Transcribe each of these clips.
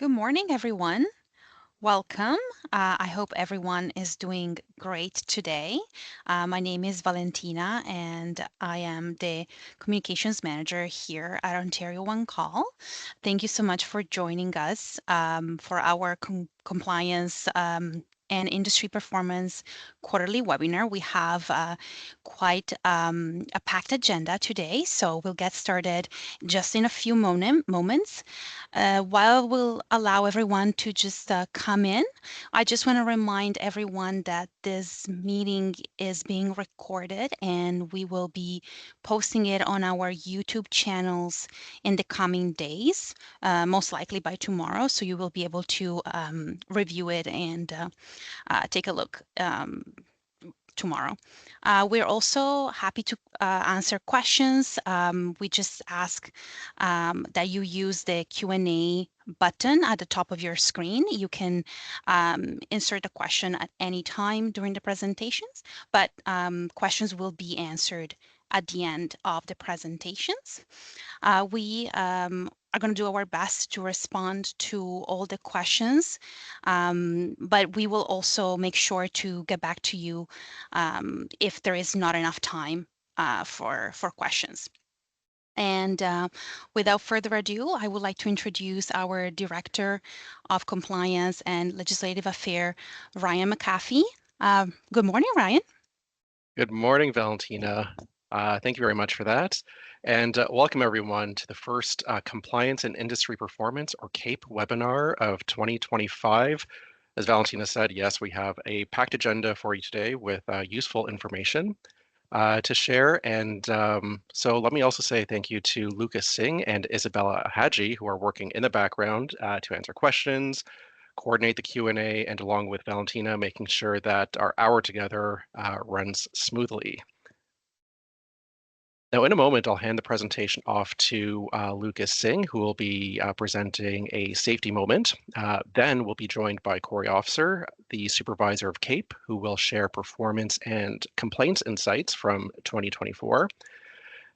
Good morning, everyone. Welcome. I hope everyone is doing great today. My name is Valentina, and I am the communications manager here at Ontario One Call. Thank you so much for joining us for our compliance and industry performance quarterly webinar. We have quite a packed agenda today, so we'll get started just in a few moments. While we'll allow everyone to just come in, I just want to remind everyone that this meeting is being recorded and we will be posting it on our YouTube channels in the coming days, most likely by tomorrow. So you will be able to review it and take a look tomorrow. We're also happy to answer questions. We just ask that you use the Q&A button at the top of your screen. You can insert a question at any time during the presentations, but questions will be answered at the end of the presentations. We are going to do our best to respond to all the questions, but we will also make sure to get back to you if there is not enough time for questions. And without further ado, I would like to introduce our Director of Compliance and Legislative Affairs, Ryan McAfee. Good morning, Ryan. Good morning, Valentina. Thank you very much for that. And welcome everyone to the first Compliance and Industry Performance, or CAPE webinar of 2025. As Valentina said, yes, we have a packed agenda for you today with useful information to share. And so let me also say thank you to Lucas Singh and Isabella Hadji, who are working in the background to answer questions, coordinate the Q&A, and along with Valentina, making sure that our hour together runs smoothly. Now, in a moment, I'll hand the presentation off to Lucas Singh, who will be presenting a safety moment. Then we'll be joined by Corey Officer, the supervisor of CAPE, who will share performance and complaints insights from 2024.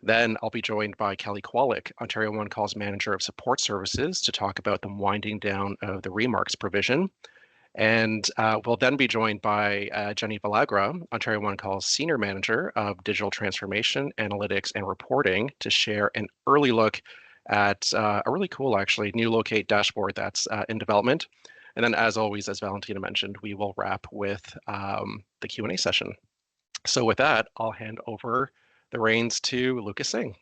Then I'll be joined by Kelly Kwolek, Ontario One Call's Manager of Support Services, to talk about the winding down of the remarks provision. And we'll then be joined by Jenny Valagra, Ontario One Call's Senior Manager of Digital Transformation, Analytics, and Reporting, to share an early look at a really cool, actually, new Locate dashboard that's in development. And then, as always, as Valentina mentioned, we will wrap with the Q&A session. So with that, I'll hand over the reins to Lucas Singh.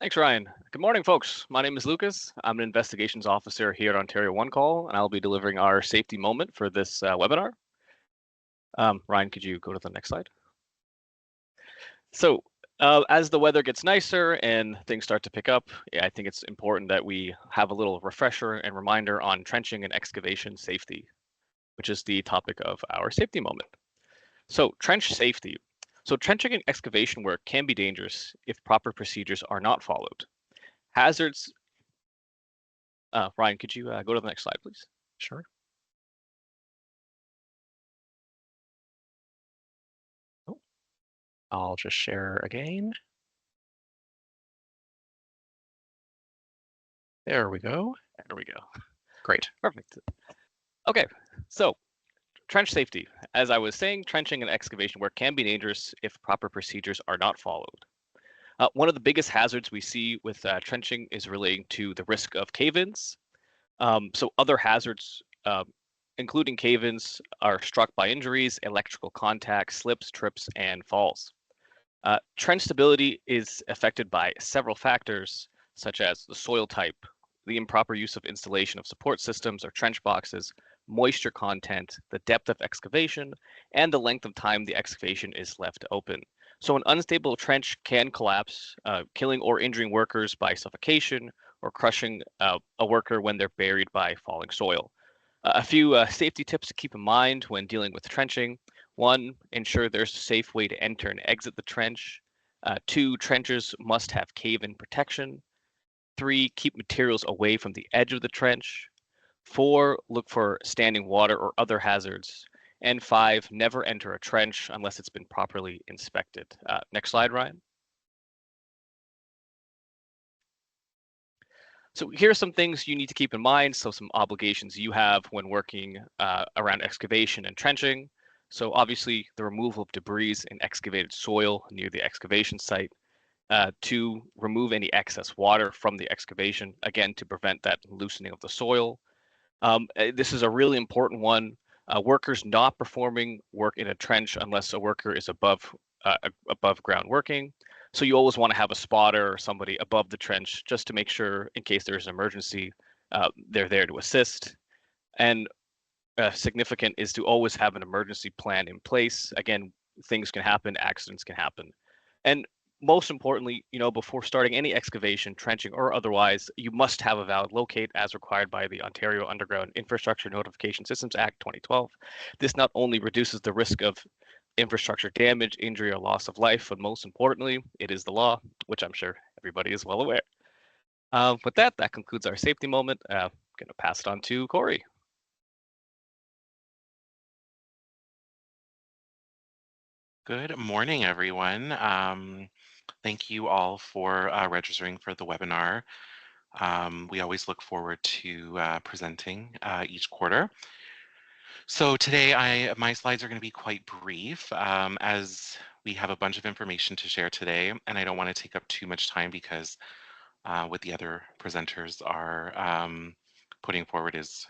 Thanks, Ryan. Good morning, folks. My name is Lucas. I'm an investigations officer here at Ontario One Call, and I'll be delivering our safety moment for this webinar. Ryan, could you go to the next slide? So as the weather gets nicer and things start to pick up, I think it's important that we have a little refresher and reminder on trenching and excavation safety, which is the topic of our safety moment. So trench safety. So trenching and excavation work can be dangerous if proper procedures are not followed. Hazards. Ryan, could you go to the next slide, please? Sure. Oh, I'll just share again. There we go. There we go. Great. Perfect. Okay, so trench safety. As I was saying, trenching and excavation work can be dangerous if proper procedures are not followed. One of the biggest hazards we see with trenching is relating to the risk of cave-ins. So other hazards, including cave-ins, are struck by injuries, electrical contact, slips, trips, and falls. Trench stability is affected by several factors, such as the soil type, the improper use of installation of support systems or trench boxes, moisture content, the depth of excavation, and the length of time the excavation is left open. So an unstable trench can collapse, killing or injuring workers by suffocation or crushing a worker when they're buried by falling soil. A few safety tips to keep in mind when dealing with trenching. 1, ensure there's a safe way to enter and exit the trench. 2, trenchers must have cave-in protection. 3, keep materials away from the edge of the trench. 4, look for standing water or other hazards. And 5, never enter a trench unless it's been properly inspected. Next slide, Ryan. So here are some things you need to keep in mind. So some obligations you have when working around excavation and trenching. So obviously the removal of debris in excavated soil near the excavation site. To remove any excess water from the excavation, again, to prevent that loosening of the soil. This is a really important one. Workers not performing work in a trench unless a worker is above ground working. So you always want to have a spotter or somebody above the trench just to make sure, in case there's an emergency, they're there to assist. And significant is to always have an emergency plan in place. Again, things can happen, accidents can happen. And most importantly, before starting any excavation, trenching, or otherwise, you must have a valid locate as required by the Ontario Underground Infrastructure Notification Systems Act 2012. This not only reduces the risk of infrastructure damage, injury, or loss of life, but most importantly, it is the law, which I'm sure everybody is well aware. With that concludes our safety moment. I'm going to pass it on to Corey. Good morning, everyone. Thank you all for registering for the webinar. We always look forward to presenting each quarter. So today, my slides are going to be quite brief as we have a bunch of information to share today, and I don't want to take up too much time because what the other presenters are putting forward is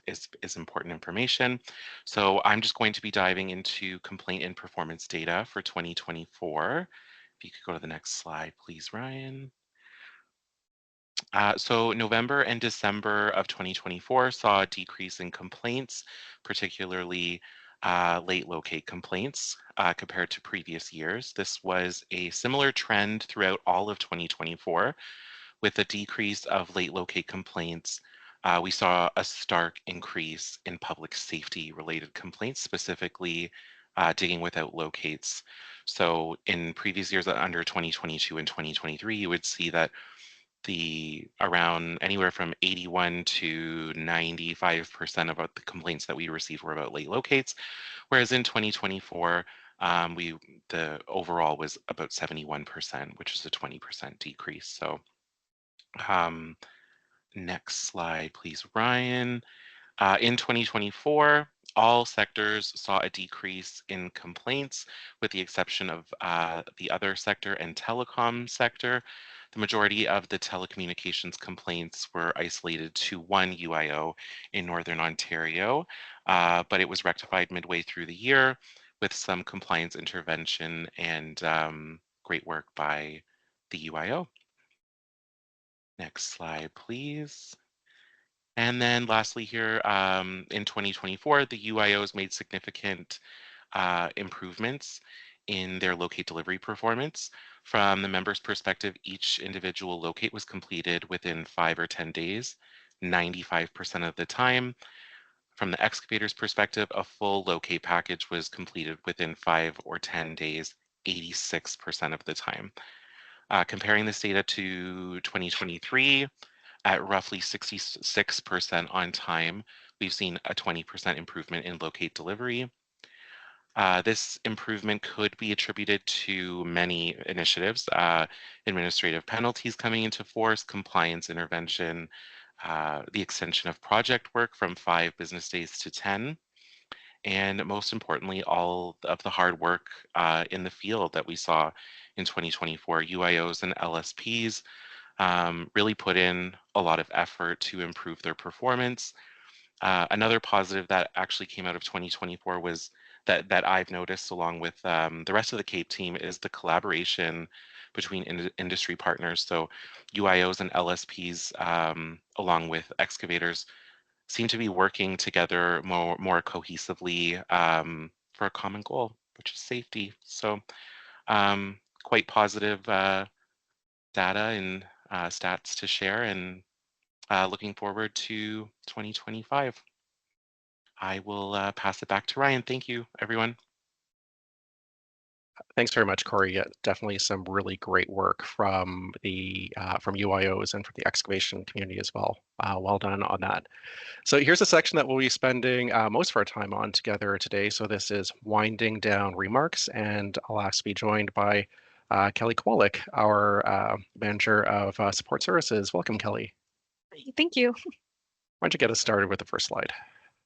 important information. So I'm just going to be diving into complaint and performance data for 2024. If you could go to the next slide, please, Ryan. So November and December of 2024 saw a decrease in complaints, particularly late locate complaints compared to previous years. This was a similar trend throughout all of 2024. With a decrease of late locate complaints, we saw a stark increase in public safety related complaints, specifically digging without locates. So in previous years under 2022 and 2023, you would see that the around anywhere from 81 to 95% of the complaints that we received were about late locates, whereas in 2024, the overall was about 71%, which is a 20% decrease. So um, next slide, please, Ryan. In 2024, all sectors saw a decrease in complaints, with the exception of the other sector and telecom sector. The majority of the telecommunications complaints were isolated to one UIO in Northern Ontario, but it was rectified midway through the year with some compliance intervention and great work by the UIO. Next slide, please. And then lastly here, in 2024, the UIOs made significant improvements in their locate delivery performance. From the member's perspective, each individual locate was completed within 5 or 10 days, 95% of the time. From the excavator's perspective, a full locate package was completed within 5 or 10 days, 86% of the time. Comparing this data to 2023, at roughly 66% on time, we've seen a 20% improvement in locate delivery. This improvement could be attributed to many initiatives, administrative penalties coming into force, compliance intervention, the extension of project work from 5 business days to 10, and most importantly, all of the hard work in the field that we saw in 2024, UIOs and LSPs really put in a lot of effort to improve their performance. Another positive that actually came out of 2024 was that I've noticed, along with the rest of the CAPE team, is the collaboration between industry partners. So UIOs and LSPs, along with excavators, seem to be working together more cohesively for a common goal, which is safety. So quite positive data and stats to share, and looking forward to 2025. I will pass it back to Ryan. Thank you, everyone. Thanks very much, Corey. Yeah, definitely some really great work from from UIOs and from the excavation community as well. Well done on that. So here's a section that we'll be spending most of our time on together today. So this is winding down remarks, and I'll ask to be joined by Kelly Kowalik, our manager of support services. Welcome, Kelly. Thank you. Why don't you get us started with the first slide?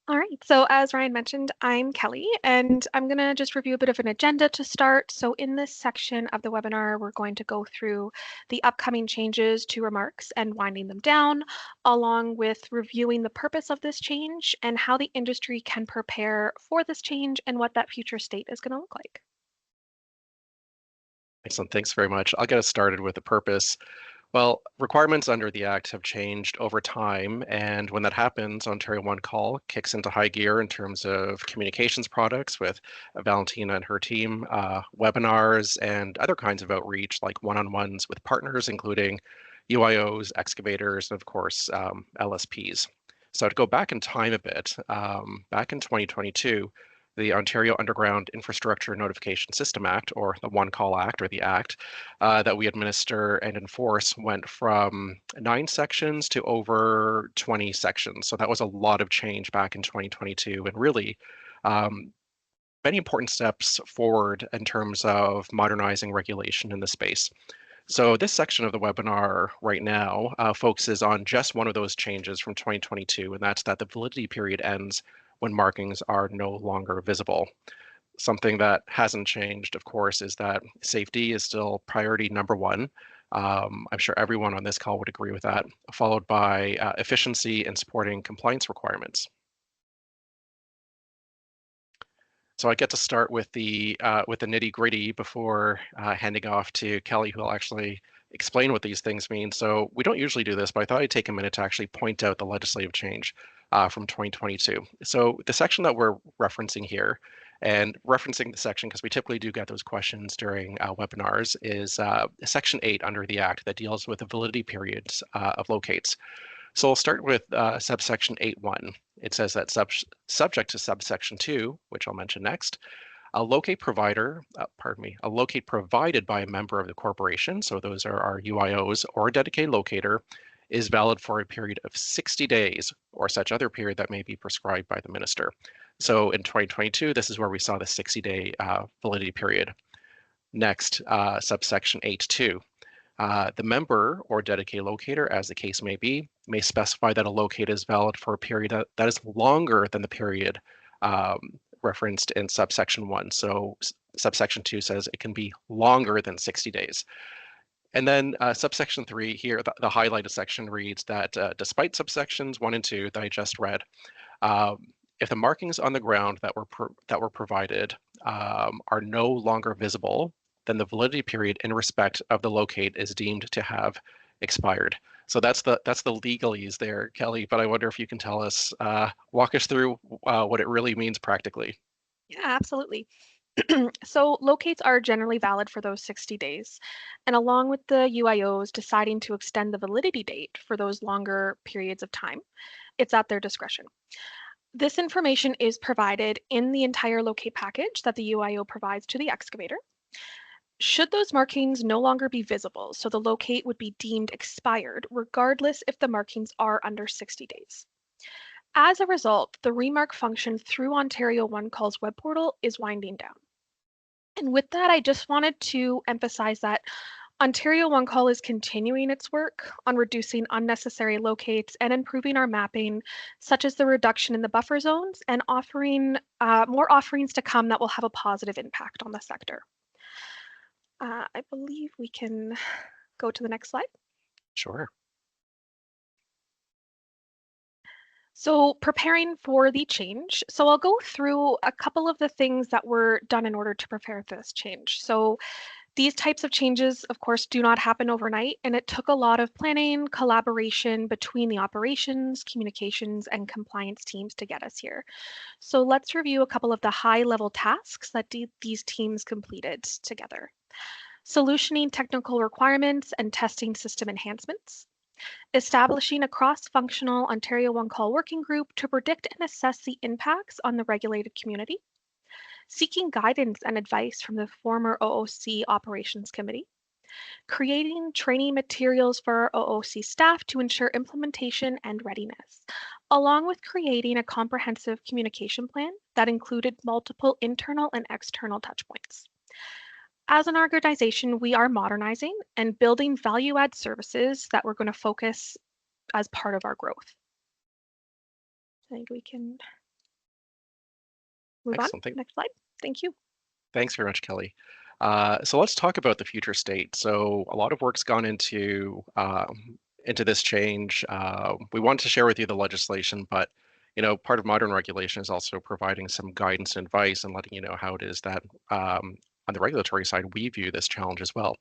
All right, so as Ryan mentioned, I'm Kelly, and I'm going to just review a bit of an agenda to start. So in this section of the webinar, we're going to go through the upcoming changes to remarks and winding them down, along with reviewing the purpose of this change and how the industry can prepare for this change and what that future state is going to look like. Excellent. Thanks very much. I'll get us started with the purpose. Well, requirements under the Act have changed over time, and when that happens, Ontario One Call kicks into high gear in terms of communications products with Valentina and her team, webinars, and other kinds of outreach like one-on-ones with partners, including UIOs, excavators, and of course, LSPs. So to go back in time a bit, back in 2022, the Ontario Underground Infrastructure Notification System Act, or the One Call Act, or the Act, that we administer and enforce went from 9 sections to over 20 sections. So that was a lot of change back in 2022, and really um, many important steps forward in terms of modernizing regulation in the space. So this section of the webinar right now focuses on just one of those changes from 2022, and that's that the validity period ends when markings are no longer visible. Something that hasn't changed, of course, is that safety is still priority number one. I'm sure everyone on this call would agree with that, followed by efficiency and supporting compliance requirements. So I get to start with the nitty gritty before handing off to Kelly, who will actually explain what these things mean. So we don't usually do this, but I thought I'd take a minute to actually point out the legislative change from 2022. So the section that we're referencing here, and referencing the section because we typically do get those questions during webinars, is Section 8 under the Act that deals with the validity periods of locates. So we'll start with subsection 8.1. It says that subject to subsection 2, which I'll mention next, a locate provider, a locate provided by a member of the corporation, so those are our UIOs, or a dedicated locator, is valid for a period of 60 days or such other period that may be prescribed by the minister. So in 2022, this is where we saw the 60-day validity period. Next, subsection 8.2. The member or dedicated locator, as the case may be, may specify that a locate is valid for a period that is longer than the period referenced in subsection 1. So subsection 2 says it can be longer than 60 days. And then subsection 3 here, the highlighted section reads that despite subsections 1 and 2 that I just read, if the markings on the ground that were provided are no longer visible, then the validity period in respect of the locate is deemed to have expired. So that's the legalese there, Kelly. But I wonder if you can tell us, walk us through what it really means practically. Yeah, absolutely. So locates are generally valid for those 60 days. And along with the UIOs deciding to extend the validity date for those longer periods of time, it's at their discretion. This information is provided in the entire locate package that the UIO provides to the excavator. Should those markings no longer be visible, so the locate would be deemed expired, regardless if the markings are under 60 days. As a result, the remark function through Ontario One Call's web portal is winding down. And with that, I just wanted to emphasize that Ontario One Call is continuing its work on reducing unnecessary locates and improving our mapping, such as the reduction in the buffer zones and offering more offerings to come that will have a positive impact on the sector. I believe we can go to the next slide. Sure. So preparing for the change. So I'll go through a couple of the things that were done in order to prepare for this change. So these types of changes, of course, do not happen overnight, and it took a lot of planning, collaboration between the operations, communications, and compliance teams to get us here. So let's review a couple of the high-level tasks that these teams completed together. Solutioning technical requirements and testing system enhancements. Establishing a cross-functional Ontario One Call working group to predict and assess the impacts on the regulated community. Seeking guidance and advice from the former OOC Operations Committee. Creating training materials for our OOC staff to ensure implementation and readiness, along with creating a comprehensive communication plan that included multiple internal and external touchpoints. As an organization, we are modernizing and building value-add services that we're going to focus as part of our growth. I think we can move on. Excellent. Next slide. Thank you. Thanks very much, Kelly. So let's talk about the future state. So a lot of work's gone into this change. We want to share with you the legislation, but part of modern regulation is also providing some guidance and advice and letting you know how it is that on the regulatory side we view this challenge as well.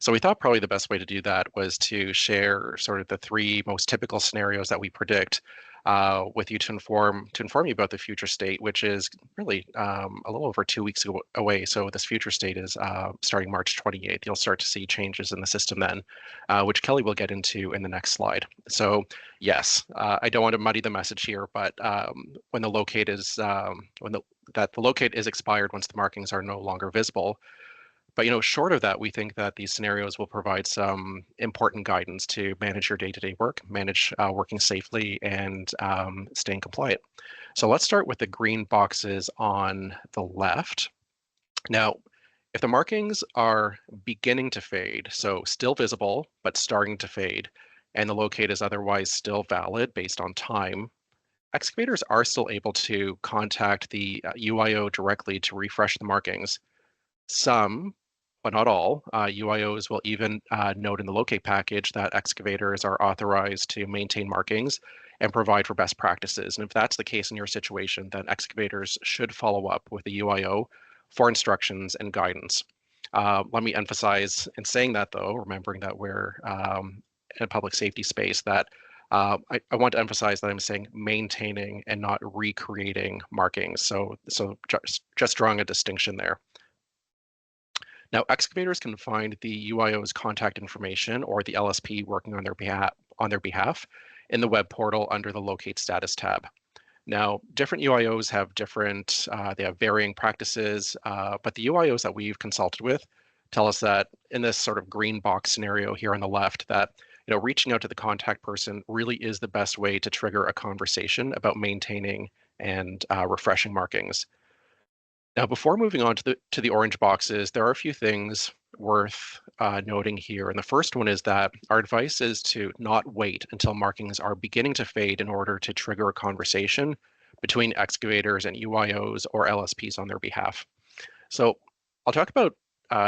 So we thought probably the best way to do that was to share sort of the three most typical scenarios that we predict with you to inform you about the future state, which is really a little over 2 weeks away. So this future state is starting March 28th. You'll start to see changes in the system then, which Kelly will get into in the next slide. So yes, I don't want to muddy the message here, but when the locate is the locate is expired once the markings are no longer visible. But short of that, we think that these scenarios will provide some important guidance to manage your day-to-day work, manage working safely, and staying compliant. So let's start with the green boxes on the left. Now, if the markings are beginning to fade, so still visible, but starting to fade, and the locate is otherwise still valid based on time, excavators are still able to contact the UIO directly to refresh the markings. Some, but not all, UIOs will even note in the locate package that excavators are authorized to maintain markings and provide for best practices. And if that's the case in your situation, then excavators should follow up with the UIO for instructions and guidance. Let me emphasize in saying that, though, remembering that we're in a public safety space, that I want to emphasize that I'm saying maintaining and not recreating markings. So just drawing a distinction there. Now, excavators can find the UIO's contact information or the LSP working on their behalf in the web portal under the Locate Status tab. Now, different UIOs have they have varying practices, but the UIOs that we've consulted with tell us that in this sort of green box scenario here on the left, that reaching out to the contact person really is the best way to trigger a conversation about maintaining and refreshing markings. Now, before moving on to the orange boxes, there are a few things worth noting here. And the first one is that our advice is to not wait until markings are beginning to fade in order to trigger a conversation between excavators and UIOs or LSPs on their behalf. So I'll talk about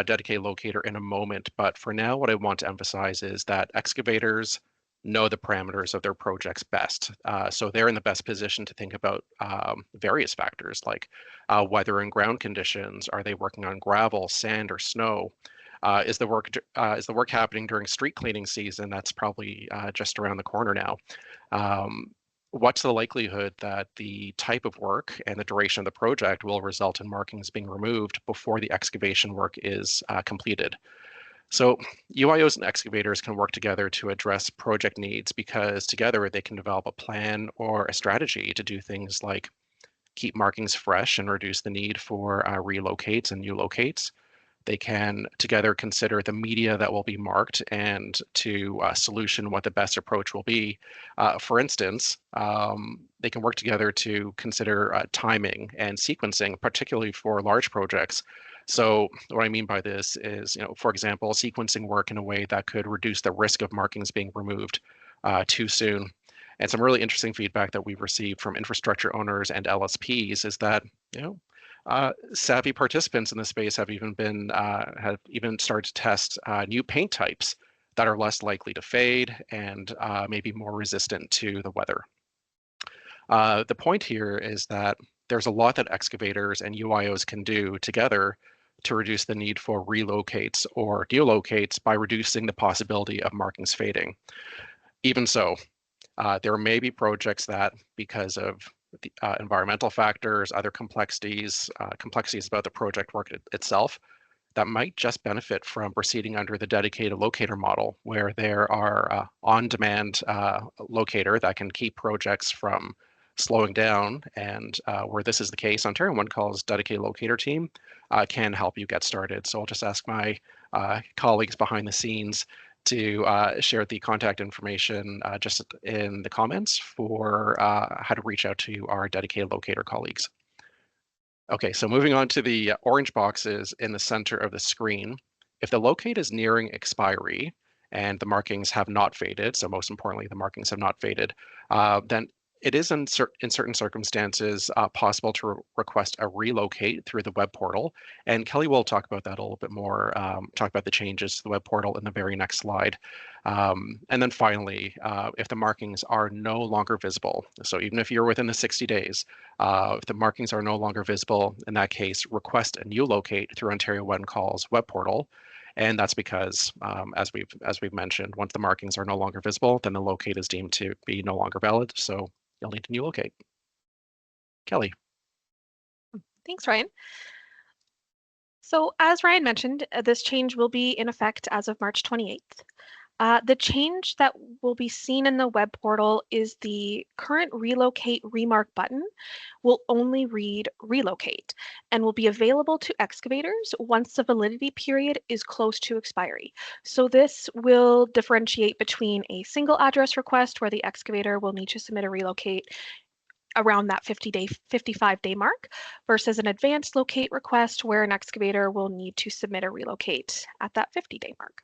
dedicated locator in a moment, but for now, what I want to emphasize is that excavators know the parameters of their projects best. So they're in the best position to think about various factors like weather and ground conditions. Are they working on gravel, sand, or snow? Is the work happening during street cleaning season? That's probably just around the corner now. What's the likelihood that the type of work and the duration of the project will result in markings being removed before the excavation work is completed? So UIOs and excavators can work together to address project needs because together they can develop a plan or a strategy to do things like keep markings fresh and reduce the need for relocates and new locates. They can together consider the media that will be marked and to solution what the best approach will be. For instance, they can work together to consider timing and sequencing, particularly for large projects. So what I mean by this is, for example, sequencing work in a way that could reduce the risk of markings being removed too soon. And some really interesting feedback that we've received from infrastructure owners and LSPs is that, savvy participants in the space have even started to test new paint types that are less likely to fade and maybe more resistant to the weather. The point here is that there's a lot that excavators and UIOs can do together to reduce the need for relocates or delocates by reducing the possibility of markings fading. Even so, there may be projects that, because of the environmental factors, other complexities about the project work itself, that might just benefit from proceeding under the dedicated locator model, where there are on-demand locator that can keep projects from slowing down, and where this is the case, Ontario One Call's dedicated locator team can help you get started. So I'll just ask my colleagues behind the scenes to share the contact information just in the comments for how to reach out to our dedicated locator colleagues. Okay, so moving on to the orange boxes in the center of the screen. If the locate is nearing expiry and the markings have not faded, so most importantly, the markings have not faded, then it is in certain circumstances possible to request a relocate through the web portal. And Kelly will talk about that a little bit more, talk about the changes to the web portal in the very next slide. And then finally, if the markings are no longer visible, so even if you're within the 60 days, if the markings are no longer visible, in that case, request a new locate through Ontario When Calls web portal. And that's because, as we've mentioned, once the markings are no longer visible, then the locate is deemed to be no longer valid. So you'll need a new locate. Kelly. Thanks, Ryan. So as Ryan mentioned, this change will be in effect as of March 28th. The change that will be seen in the web portal is the current relocate remark button will only read relocate and will be available to excavators once the validity period is close to expiry. So this will differentiate between a single address request where the excavator will need to submit a relocate around that 55-day mark versus an advanced locate request where an excavator will need to submit a relocate at that 50-day mark.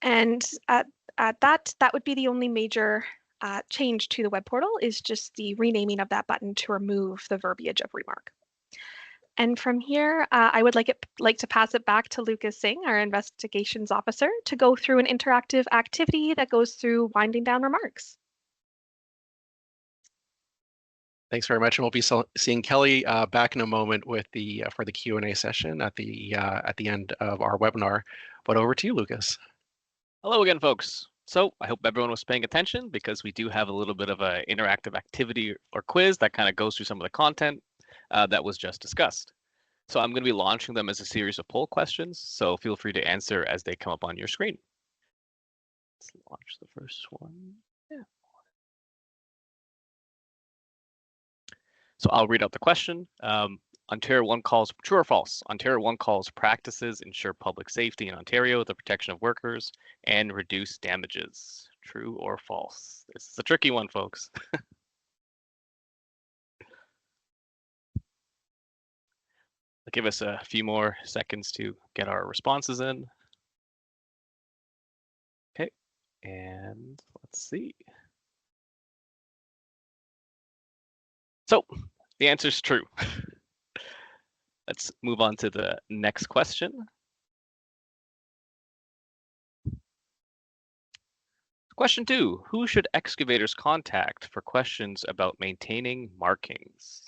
And at that would be the only major change to the web portal is just the renaming of that button to remove the verbiage of remark. And from here, I would like to pass it back to Lucas Singh, our investigations officer, to go through an interactive activity that goes through winding down remarks. Thanks very much, and we'll be seeing Kelly back in a moment with the for the Q&A session at the end of our webinar. But over to you, Lucas. Hello again, folks. So I hope everyone was paying attention because we do have a little bit of an interactive activity or quiz that kind of goes through some of the content that was just discussed. So I'm going to be launching them as a series of poll questions, so feel free to answer as they come up on your screen. Let's launch the first one. Yeah. So I'll read out the question. Ontario One calls true or false. Ontario One calls practices ensure public safety in Ontario, the protection of workers, and reduce damages. True or false? This is a tricky one, folks. Give us a few more seconds to get our responses in. Okay, and let's see. So the answer is true. Let's move on to the next question. Question 2, who should excavators contact for questions about maintaining markings?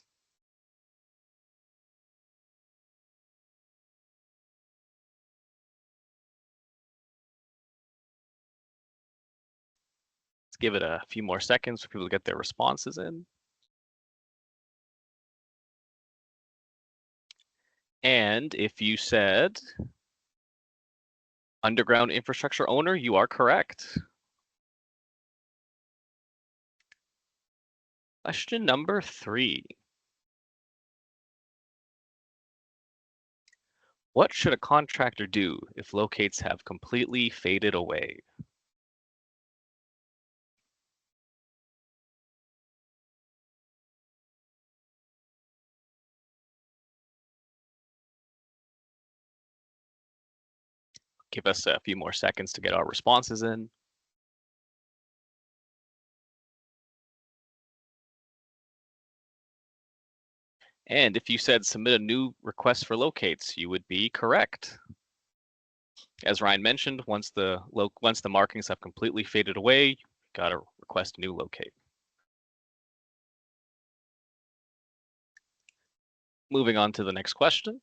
Let's give it a few more seconds for people to get their responses in. And if you said underground infrastructure owner, you are correct. Question number 3. What should a contractor do if locates have completely faded away? Give us a few more seconds to get our responses in. And if you said submit a new request for locates, you would be correct. As Ryan mentioned, once the markings have completely faded away, you gotta request a new locate. Moving on to the next question.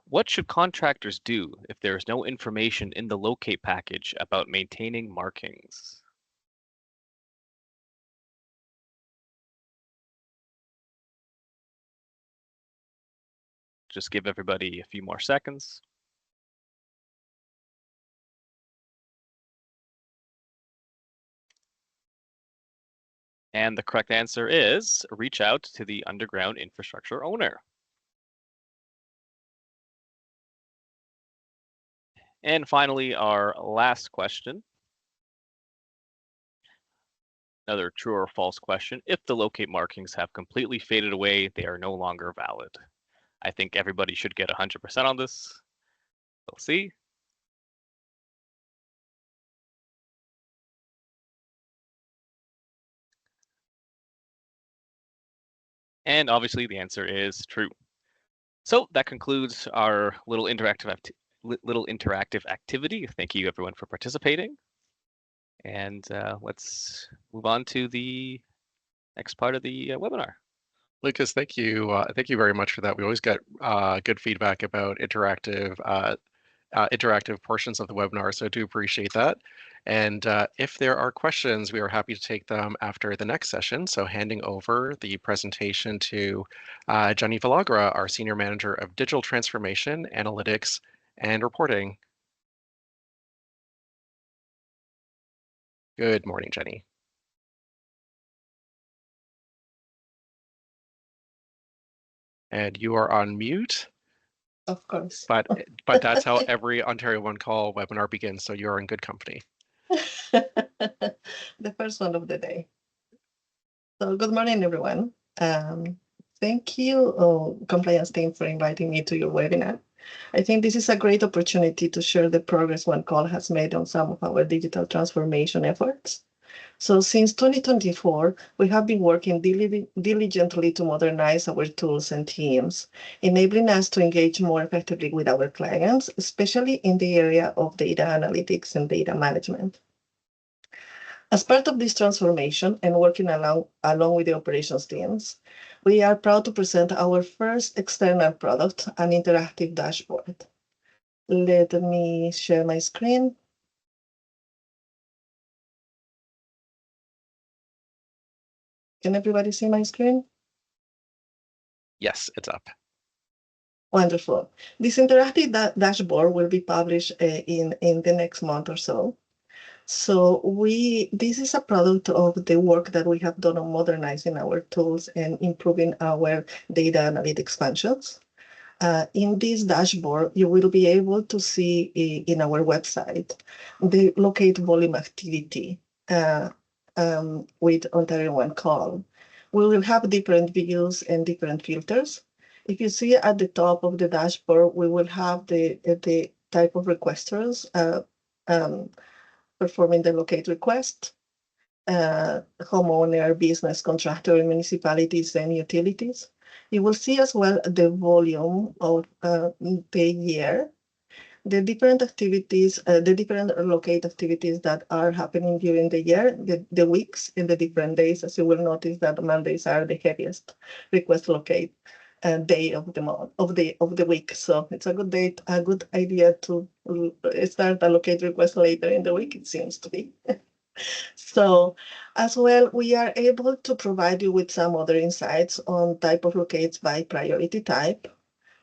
What should contractors do if there is no information in the locate package about maintaining markings? Just give everybody a few more seconds. And the correct answer is reach out to the underground infrastructure owner. And finally, our last question. Another true or false question. If the locate markings have completely faded away, they are no longer valid. I think everybody should get 100% on this. We'll see. And obviously the answer is true. So that concludes our little interactive activity. Thank you everyone for participating. And let's move on to the next part of the webinar. Lucas, thank you. Thank you very much for that. We always get good feedback about interactive portions of the webinar, so I do appreciate that. And if there are questions, we are happy to take them after the next session. So handing over the presentation to Jenny Villagra, our Senior Manager of Digital Transformation, Analytics, and Reporting. Good morning, Jenny. And you are on mute. Of course. But that's how every Ontario One Call webinar begins, so you're in good company. The first one of the day. So good morning, everyone. Thank you, compliance team, for inviting me to your webinar. I think this is a great opportunity to share the progress One Call has made on some of our digital transformation efforts. So since 2024, we have been working diligently to modernize our tools and teams, enabling us to engage more effectively with our clients, especially in the area of data analytics and data management. As part of this transformation and working along with the operations teams, we are proud to present our first external product, an interactive dashboard. Let me share my screen. Can everybody see my screen? Yes, it's up. Wonderful. This interactive dashboard will be published in the next month or so. So this is a product of the work that we have done on modernizing our tools and improving our data analytics functions. In this dashboard, you will be able to see in our website the locate volume activity with Ontario One Call. We will have different views and different filters. If you see at the top of the dashboard, we will have the type of requesters performing the locate request, homeowner, business, contractor, municipalities, and utilities. You will see as well the volume of the year, the different activities, the different locate activities that are happening during the year, the weeks and the different days. As you will notice that Mondays are the heaviest request locate day of the month of the week. So it's a good idea to start a locate request later in the week, it seems to be. So as well, we are able to provide you with some other insights on type of locates by priority type.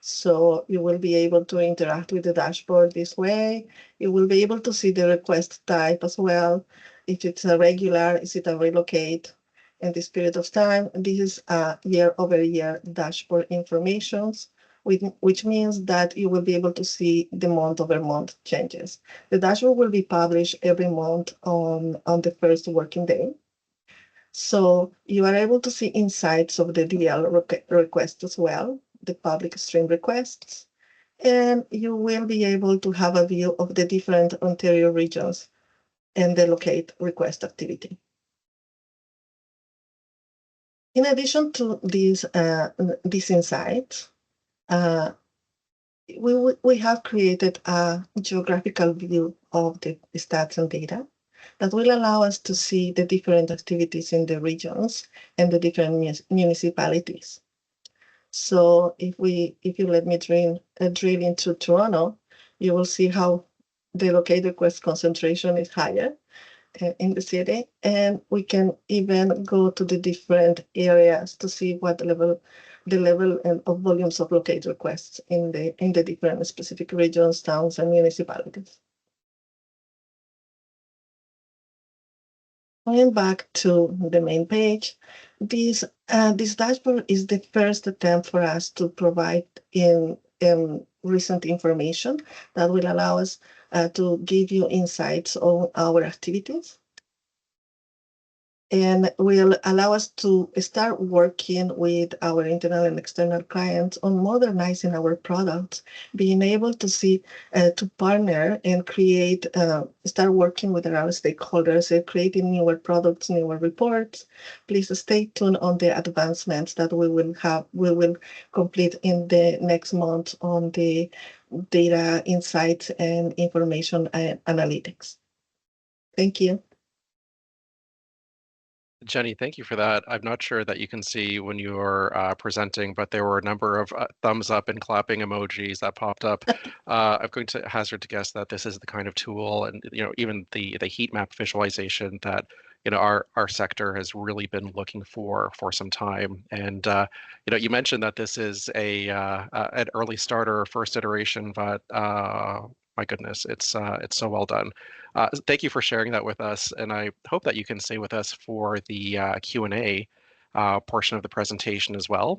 So you will be able to interact with the dashboard this way. You will be able to see the request type as well. If it's a regular, is it a relocate? In this period of time, this is a year-over-year dashboard informations, which means that you will be able to see the month-over-month changes. The dashboard will be published every month on the first working day. So you are able to see insights of the DL request as well, the public stream requests, and you will be able to have a view of the different Ontario regions and the locate request activity. In addition to these insights, we have created a geographical view of the stats and data that will allow us to see the different activities in the regions and the different municipalities. So if you let me drill into Toronto, you will see how the locate request concentration is higher in the city, and we can even go to the different areas to see what the level of volumes of locate requests in the different specific regions, towns, and municipalities. Going back to the main page, this dashboard is the first attempt for us to provide in recent information that will allow us to give you insights on our activities. and will allow us to start working with our internal and external clients on modernizing our products, being able to see, to partner and create, start working with our stakeholders, creating newer products, newer reports. Please stay tuned on the advancements that we will complete in the next month on the data insights and information analytics. Thank you. Jenny, thank you for that. I'm not sure that you can see when you're presenting, but there were a number of thumbs up and clapping emojis that popped up. I'm going to hazard to guess that this is the kind of tool, and even the heat map visualization that our sector has really been looking for some time. And you mentioned that this is an early starter, first iteration, but my goodness, it's so well done. Thank you for sharing that with us, and I hope that you can stay with us for the Q&A portion of the presentation as well,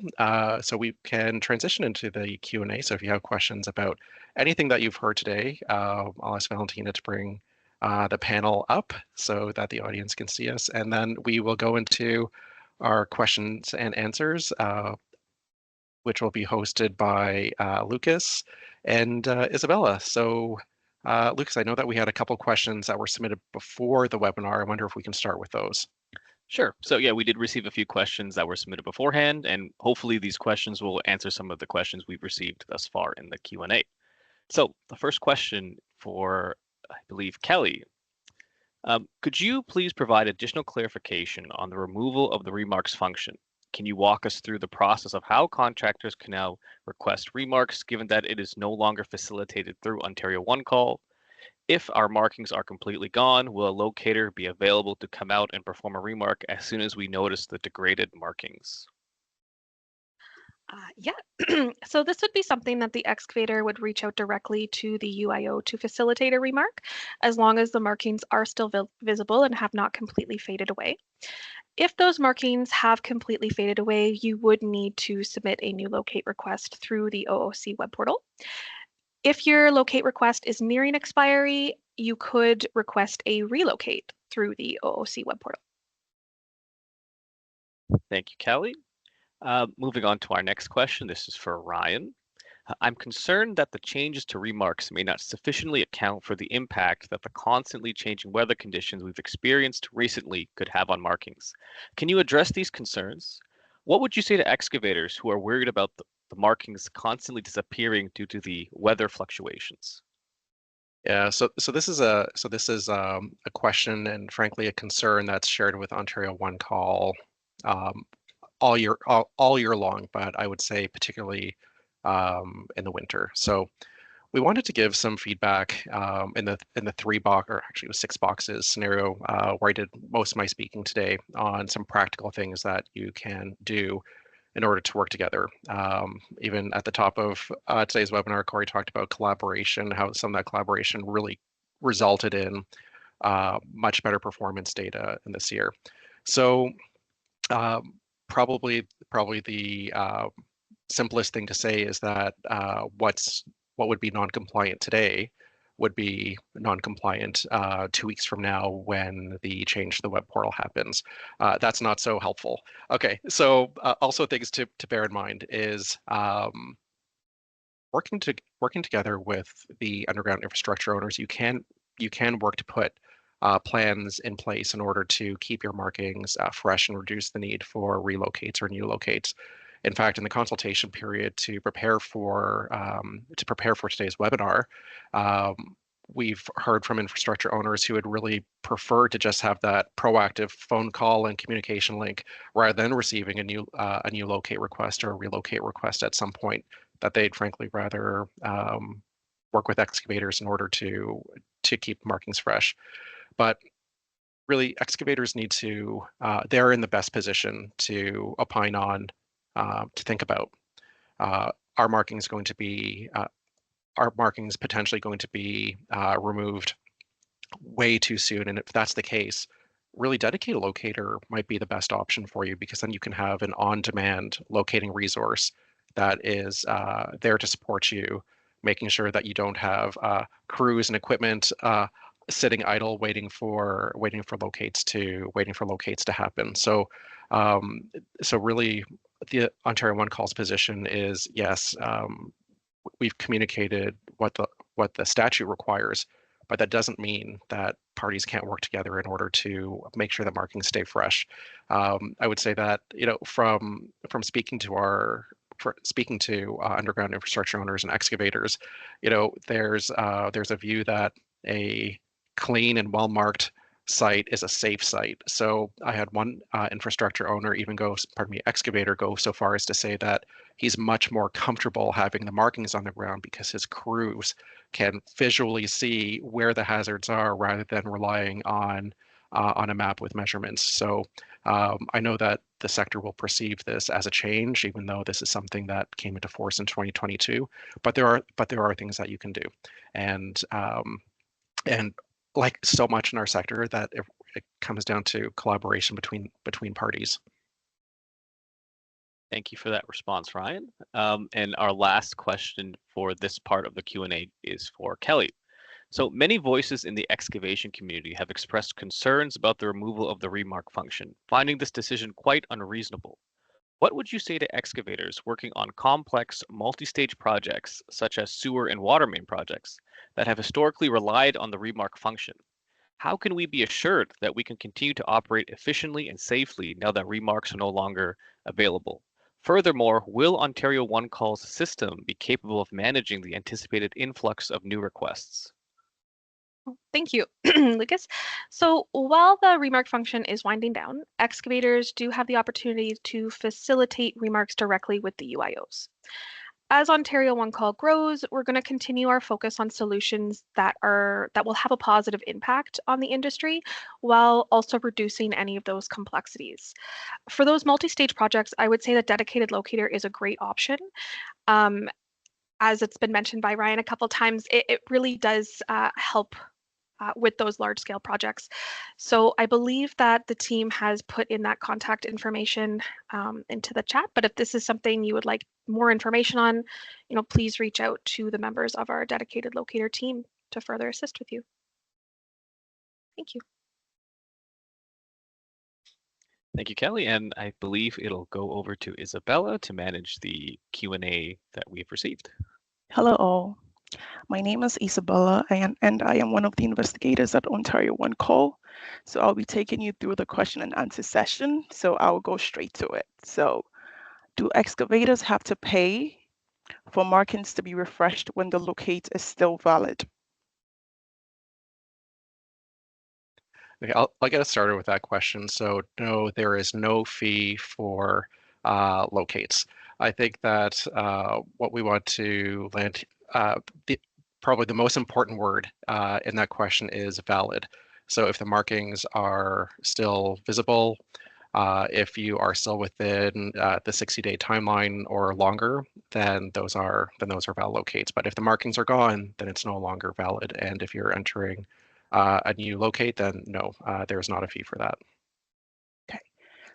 so we can transition into the Q&A. So if you have questions about anything that you've heard today, I'll ask Valentina to bring the panel up so that the audience can see us, and then we will go into our questions and answers, which will be hosted by Lucas and Isabella. So Lucas, I know that we had a couple questions that were submitted before the webinar. I wonder if we can start with those. Sure. So yeah, we did receive a few questions that were submitted beforehand, and hopefully these questions will answer some of the questions we've received thus far in the Q&A. So the first question for, I believe, Kelly. Could you please provide additional clarification on the removal of the remarks function? Can you walk us through the process of how contractors can now request remarks, given that it is no longer facilitated through Ontario One Call? If our markings are completely gone, will a locator be available to come out and perform a remark as soon as we notice the degraded markings? Yeah, so this would be something that the excavator would reach out directly to the UIO to facilitate a remark, as long as the markings are still visible and have not completely faded away. If those markings have completely faded away, you would need to submit a new locate request through the OOC web portal. If your locate request is nearing expiry, you could request a relocate through the OOC web portal. Thank you, Kelly. Moving on to our next question. This is for Ryan. I'm concerned that the changes to remarks may not sufficiently account for the impact that the constantly changing weather conditions we've experienced recently could have on markings. Can you address these concerns? What would you say to excavators who are worried about the markings constantly disappearing due to the weather fluctuations? Yeah, so this is a question, and frankly a concern that's shared with Ontario One Call all year long, but I would say particularly in the winter. So we wanted to give some feedback in the 3-box, or actually it was 6 boxes scenario, where I did most of my speaking today on some practical things that you can do in order to work together. Even at the top of today's webinar, Corey talked about collaboration, how some of that collaboration really resulted in much better performance data in this year. So probably the simplest thing to say is that what would be non-compliant today would be non-compliant 2 weeks from now when the change to the web portal happens. That's not so helpful. Okay, so also things to bear in mind is working together with the underground infrastructure owners. You can work to put plans in place in order to keep your markings fresh and reduce the need for relocates or new locates. In fact, in the consultation period to prepare for today's webinar, we've heard from infrastructure owners who would really prefer to just have that proactive phone call and communication link rather than receiving a new locate request or a relocate request at some point, that they'd frankly rather work with excavators in order to keep markings fresh. But really, excavators need to, they're in the best position to opine on, to think about. Are markings potentially going to be removed way too soon? And if that's the case, really dedicated locator might be the best option for you, because then you can have an on-demand locating resource that is there to support you, making sure that you don't have crews and equipment sitting idle, waiting for locates to happen. So, so really, the Ontario One Call's position is yes, we've communicated what the statute requires, but that doesn't mean that parties can't work together in order to make sure that markings stay fresh. I would say that from speaking to underground infrastructure owners and excavators, there's a view that a clean and well marked site is a safe site. So I had one infrastructure owner excavator go so far as to say that he's much more comfortable having the markings on the ground because his crews can visually see where the hazards are rather than relying on a map with measurements. So I know that the sector will perceive this as a change, even though this is something that came into force in 2022. But there are things that you can do, and like so much in our sector, that it comes down to collaboration between parties. Thank you for that response, Ryan. And our last question for this part of the Q&A is for Kelly. So many voices in the excavation community have expressed concerns about the removal of the remark function, finding this decision quite unreasonable. What would you say to excavators working on complex multi-stage projects, such as sewer and water main projects, that have historically relied on the remark function? How can we be assured that we can continue to operate efficiently and safely now that remarks are no longer available? Furthermore, will Ontario One Call's system be capable of managing the anticipated influx of new requests? Thank you, Lucas. So while the remark function is winding down, excavators do have the opportunity to facilitate remarks directly with the UIOs. As Ontario One Call grows, we're going to continue our focus on solutions that will have a positive impact on the industry while also reducing any of those complexities. For those multi-stage projects, I would say that dedicated locator is a great option. As it's been mentioned by Ryan a couple times, it really does help with those large scale projects. So I believe that the team has put in that contact information into the chat, but if this is something you would like more information on, please reach out to the members of our dedicated locator team to further assist with you. Thank you. Thank you, Kelly. And I believe it'll go over to Isabella to manage the Q&A that we've received. Hello all. My name is Isabella, and I am one of the investigators at Ontario One Call. So I'll be taking you through the question and answer session. So I'll go straight to it. So do excavators have to pay for markings to be refreshed when the locate is still valid? Okay, I'll get us started with that question. So no, there is no fee for locates. I think that what we want to land, probably the most important word in that question is valid. So if the markings are still visible, if you are still within the 60-day timeline or longer, then those are valid locates. But if the markings are gone, then it's no longer valid. And if you're entering a new locate, then no, there's not a fee for that. Okay,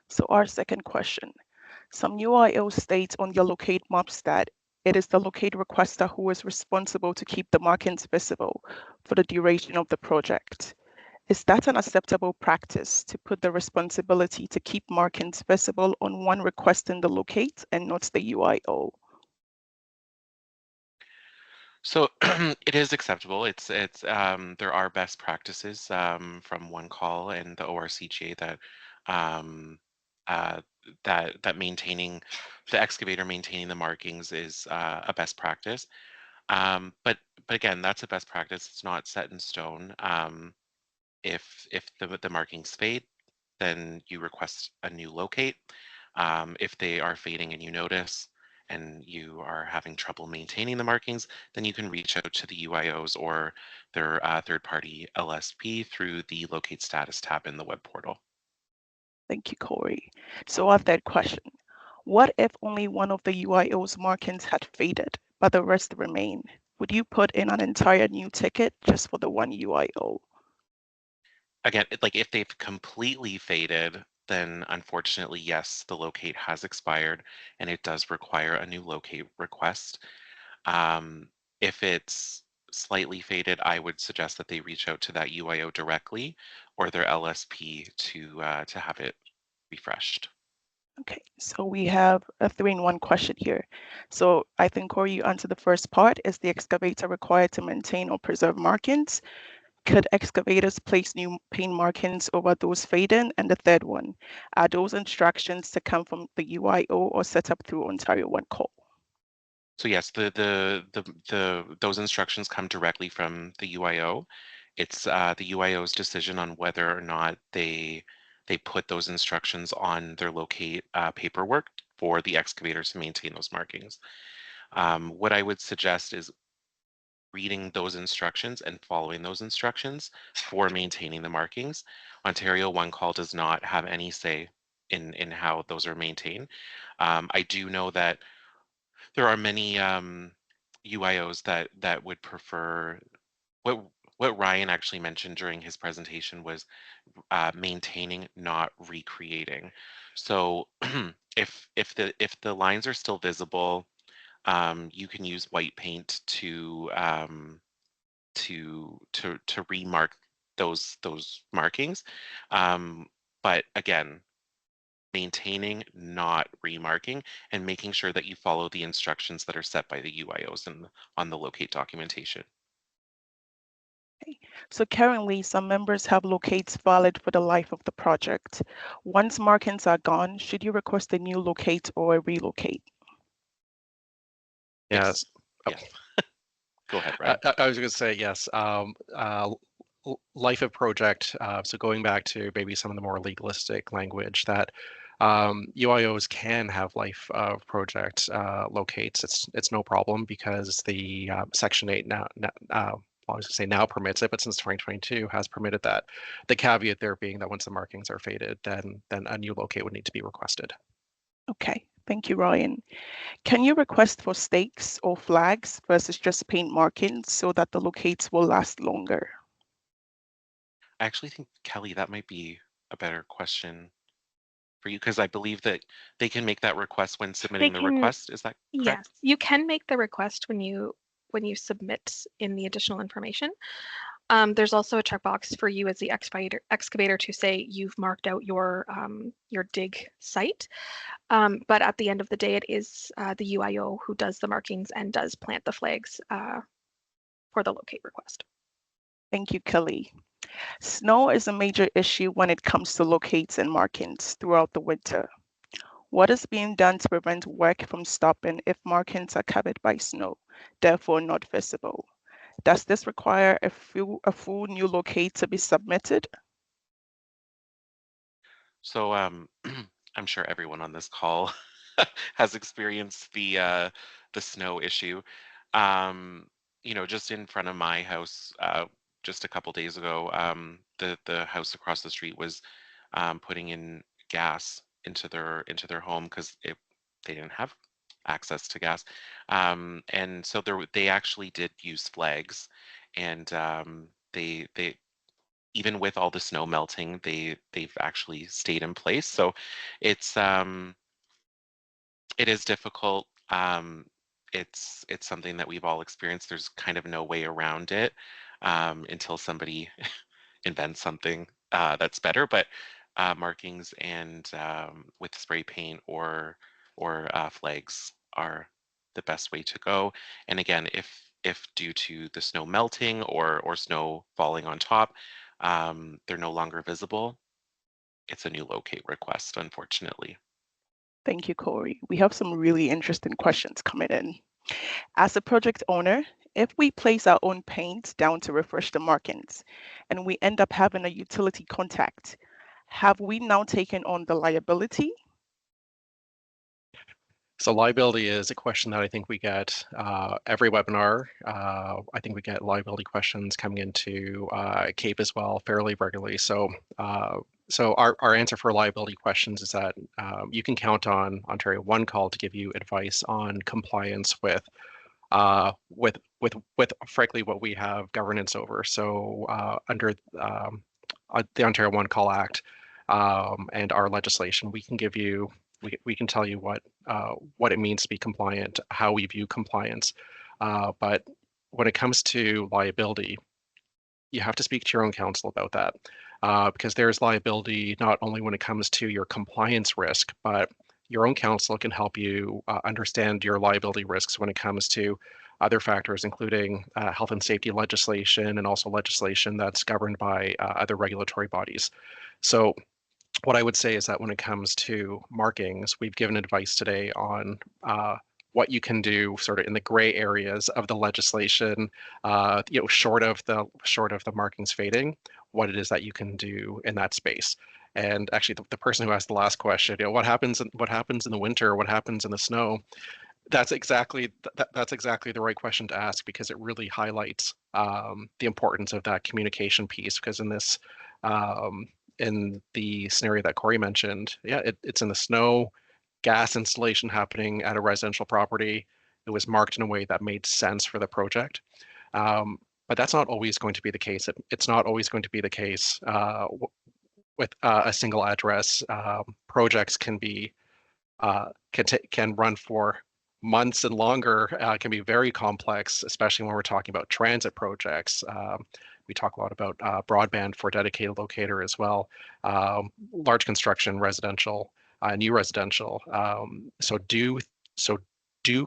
so our second question. Some UIO states on your locate maps that it is the locate requester who is responsible to keep the markings visible for the duration of the project. Is that an acceptable practice to put the responsibility to keep markings visible on one requesting the locate and not the UIO? So it is acceptable. It's there are best practices from One Call and the ORCGA that maintaining the excavator maintaining the markings is a best practice. But again, that's a best practice. It's not set in stone. If the markings fade, then you request a new locate. If they are fading and you notice, and you are having trouble maintaining the markings, then you can reach out to the UIOs or their third-party LSP through the Locate Status tab in the web portal. Thank you, Corey. So our third question. What if only one of the UIO's markings had faded, but the rest remain? Would you put in an entire new ticket just for the one UIO? Again, like if they've completely faded, then unfortunately, yes, the locate has expired and it does require a new locate request. If it's slightly faded, I would suggest that they reach out to that UIO directly or their LSP to have it refreshed. Okay, so we have a 3-in-1 question here. So I think, Corey, you answered the first part. Is the excavator required to maintain or preserve markings? Could excavators place new paint markings over those fading? And the third one, are those instructions to come from the UIO or set up through Ontario One Call? So yes, those instructions come directly from the UIO. It's the UIO's decision on whether or not they put those instructions on their locate paperwork for the excavators to maintain those markings. What I would suggest is reading those instructions and following those instructions for maintaining the markings. Ontario One Call does not have any say in how those are maintained. I do know that there are many UIOs that would prefer what Ryan actually mentioned during his presentation was maintaining, not recreating. So if the lines are still visible, you can use white paint to remark those markings. But again, maintaining, not remarking, and making sure that you follow the instructions that are set by the UIOs on the locate documentation. Okay. So currently, some members have locates valid for the life of the project. Once markings are gone, should you request a new locate or a relocate? Yes. Yes. Go ahead, Ryan. I was going to say yes. Life of project. So going back to maybe some of the more legalistic language that UIOs can have life of project locates. It's no problem because the Section 8 now. I was going to say now permits it, but since 2022 has permitted that. The caveat there being that once the markings are faded, then a new locate would need to be requested. Okay, thank you, Ryan. Can you request for stakes or flags versus just paint markings so that the locates will last longer? I actually think, Kelly, that might be a better question for you because I believe that they can make that request when submitting the request. Is that correct? Yes, you can make the request when you submit in the additional information. There's also a checkbox for you as the excavator to say you've marked out your dig site. But at the end of the day, it is the UIO who does the markings and does plant the flags for the locate request. Thank you, Kelly. Snow is a major issue when it comes to locates and markings throughout the winter. What is being done to prevent work from stopping if markings are covered by snow, therefore not visible? Does this require a full new locate to be submitted? So I'm sure everyone on this call has experienced the snow issue. Just in front of my house, just a couple days ago, the house across the street was putting in gas into their home because they didn't have access to gas, and so they actually did use flags, and they even with all the snow melting, they've actually stayed in place. So it's it is difficult. It's something that we've all experienced. There's kind of no way around it until somebody invents something that's better. But markings and with spray paint or flags are the best way to go. And again, if due to the snow melting or snow falling on top, they're no longer visible, it's a new locate request, unfortunately. Thank you, Corey. We have some really interesting questions coming in. As a project owner, if we place our own paint down to refresh the markings and we end up having a utility contact, have we now taken on the liability? So liability is a question that I think we get every webinar. I think we get liability questions coming into CAPE as well fairly regularly. So our answer for liability questions is that you can count on Ontario One Call to give you advice on compliance with frankly what we have governance over. So under the Ontario One Call Act and our legislation, we can give you we can tell you what it means to be compliant, how we view compliance, but when it comes to liability, you have to speak to your own counsel about that, because there's liability not only when it comes to your compliance risk, but your own counsel can help you understand your liability risks when it comes to other factors, including health and safety legislation and also legislation that's governed by other regulatory bodies. So what I would say is that when it comes to markings, we've given advice today on what you can do sort of in the gray areas of the legislation, short of the markings fading, what it is that you can do in that space. And actually, the person who asked the last question, what happens in the winter, what happens in the snow? That's exactly the right question to ask, because it really highlights the importance of that communication piece. Because in the scenario that Corey mentioned, yeah, it's in the snow, gas installation happening at a residential property. It was marked in a way that made sense for the project. But that's not always going to be the case. It's not always going to be the case with a single address. Projects can run for months and longer, can be very complex, especially when we're talking about transit projects. We talk a lot about broadband for dedicated locator as well, large construction, residential, new residential. So do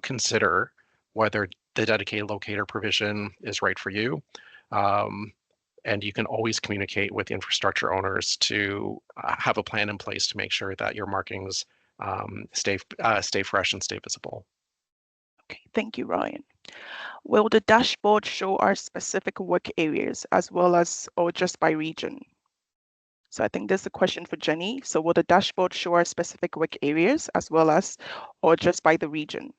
consider whether the dedicated locator provision is right for you. And you can always communicate with infrastructure owners to have a plan in place to make sure that your markings stay fresh and stay visible. Okay, thank you, Ryan. Will the dashboard show our specific work areas as well as, or just by region? So I think this is a question for Jenny. So will the dashboard show our specific work areas as well as, or just by the region?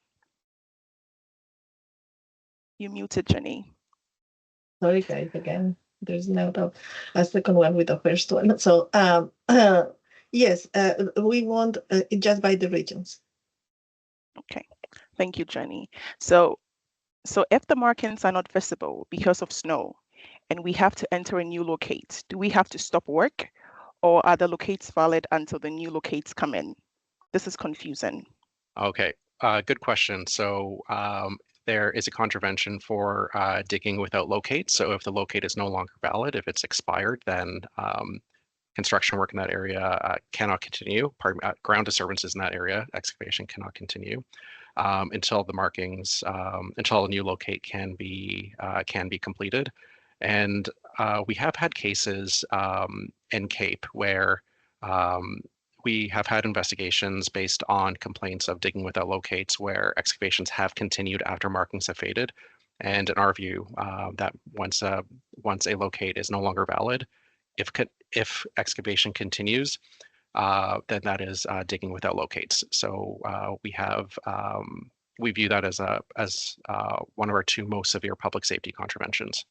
You muted, Jenny. Sorry, guys, again, there's no a second one with the first one. So yes, we want it just by the regions. Okay, thank you, Jenny. So if the markings are not visible because of snow and we have to enter a new locate, do we have to stop work, or are the locates valid until the new locates come in? This is confusing. Okay, good question. So there is a contravention for digging without locate. So if the locate is no longer valid, if it's expired, then construction work in that area cannot continue. Ground disturbances in that area, excavation cannot continue until the markings, until a new locate can be completed. And we have had cases in Cape where we have had investigations based on complaints of digging without locates where excavations have continued after markings have faded. And in our view, that once a locate is no longer valid, if excavation continues, then that is digging without locates. So we view that as one of our two most severe public safety contraventions.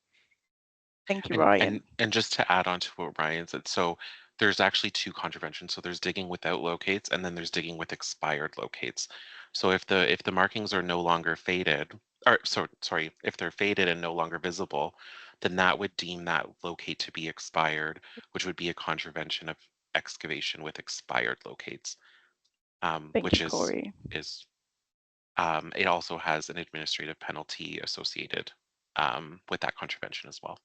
Thank you, Ryan. And just to add on to what Ryan said, so there's actually two contraventions. So there's digging without locates, and then there's digging with expired locates. So if the markings are no longer faded, or sorry, if they're faded and no longer visible, then that would deem that locate to be expired, which would be a contravention of excavation with expired locates, which is it also has an administrative penalty associated with that contravention as well.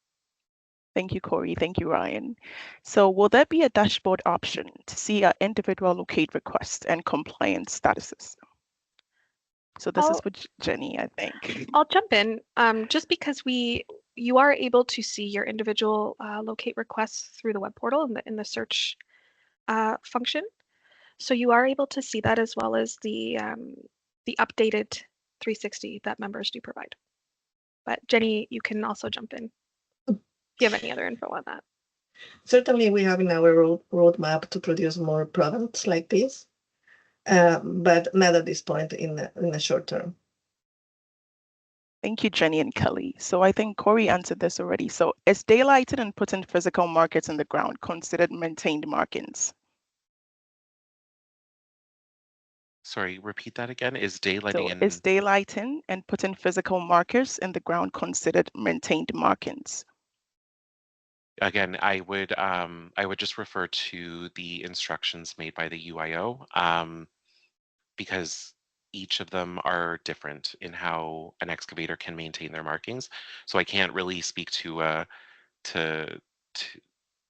Thank you, Corey. Thank you, Ryan. So will there be a dashboard option to see our individual locate requests and compliance statuses? So this is for Jenny, I think. I'll jump in just because you are able to see your individual locate requests through the web portal in the search function. So you are able to see that as well as the updated 360 that members do provide. But Jenny, you can also jump in if you have any other info on that. Certainly, we have in our roadmap to produce more products like this, but not at this point in the short term. Thank you, Jenny and Kelly. So I think Corey answered this already. So is daylighting and putting physical markers in the ground considered maintained markings? Sorry, repeat that again. Is daylighting and is daylighting and putting physical markers in the ground considered maintained markings? Again, I would just refer to the instructions made by the UIO, because each of them are different in how an excavator can maintain their markings. So I can't really speak to to